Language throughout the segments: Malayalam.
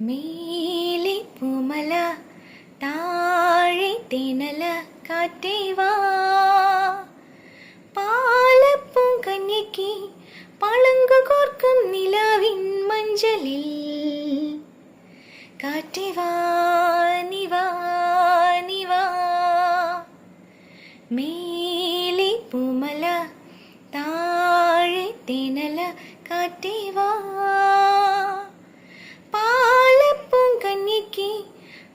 മേലെ പൂമല താഴെ തേനല കാറ്റേ വാ പാലപ്പും കന്യയ്ക്ക് പളുങ്കു കോർക്കും നിലാവിൻ മഞ്ചലിൽ കാറ്റേ വാ നീ വാ നീ വാ മേലെ പൂമല താഴെ തേനല കാറ്റേ വാ പാലപ്പും കന്യയ്ക്ക്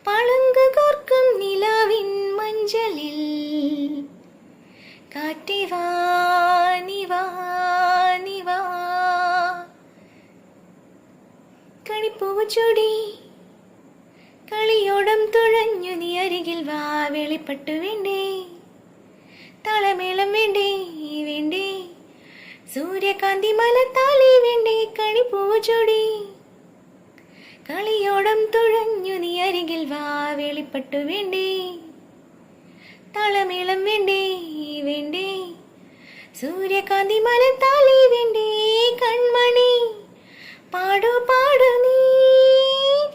പളുങ്കു കോർക്കും നിലാവിൻ മഞ്ചലിൽ കാറ്റേ വാ നീ വാ നീ വാ കണിപ്പൂവ് ചൂടി കളിയോടം തുഴഞ്ഞു നീ അരികിൽ വാ വെളിപ്പെട്ടു വേണ്ടേ താളമേളം വേണ്ടേ വേണ്ടേ സൂര്യകാന്തി മലത്താലി വേണ്ടേ കണിപ്പൂവ് ചൂടി കളിയോടം തുഴഞ്ഞു നീ അരികിൽ വാ വെളിപ്പെട്ടു വേണ്ടേ താളമേളം വേണ്ടേ വേണ്ടേ സൂര്യകാന്തി മലത്താലി വേണ്ടേ കൺമണി പാടു പാടു നീ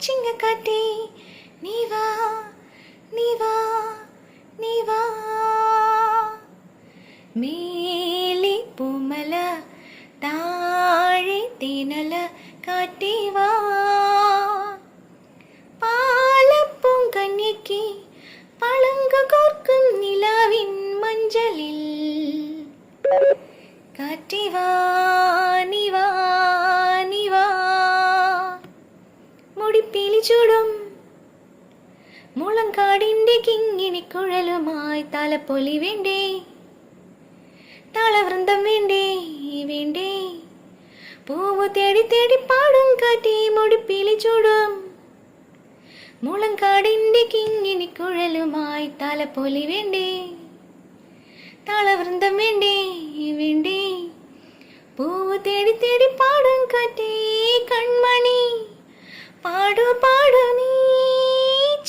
ചിങ്ങക്കാറ്റേ നീ വാ നീ വാ നീ വാ മേലെ പൂമല താഴെ തേനല കാറ്റേ വാ പാലപ്പും കന്യയ്ക്ക് പളുങ്കു കോർക്കും നിലാവിൻ മഞ്ചലിൽ കാറ്റേ വാ നീ വാ നീ വാ മുടിപ്പീലി ചൂടും മുളങ്കാടിൻ്റെ കിങ്ങിണി കുഴലുമായി താലപ്പൊലി വേണ്ടേ താളവൃന്ദം വേണ്ടേ വേണ്ടേ പൂവ് തേടി തേടി പാടും കാറ്റേ മുടിപ്പീലി ചൂടും മുളങ്കാടിൻ്റെ കിങ്ങിണി കുഴലുമായി താലപ്പൊലി വേണ്ടേ താളവൃന്ദം വേണ്ടേ വേണ്ടേ പൂവ് തേടി തേടി പാടും കാറ്റേ കൺമണി പാടു പാടു നീ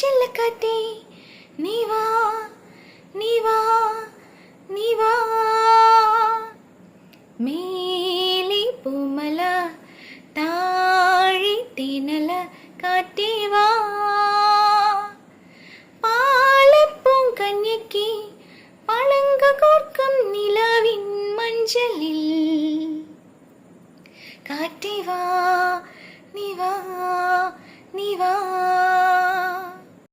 ചെല്ലക്കാറ്റേ നീ വാ നീ വാ നീ വാ മേലെ പൂമല താഴെ തേനല കാറ്റേ വാ പാലപ്പും കന്യയ്ക്ക് പളുങ്കു കോർക്കും നിലാവിൻ മഞ്ചലിൽ കാറ്റേ വാ നീ വാ നീ വാ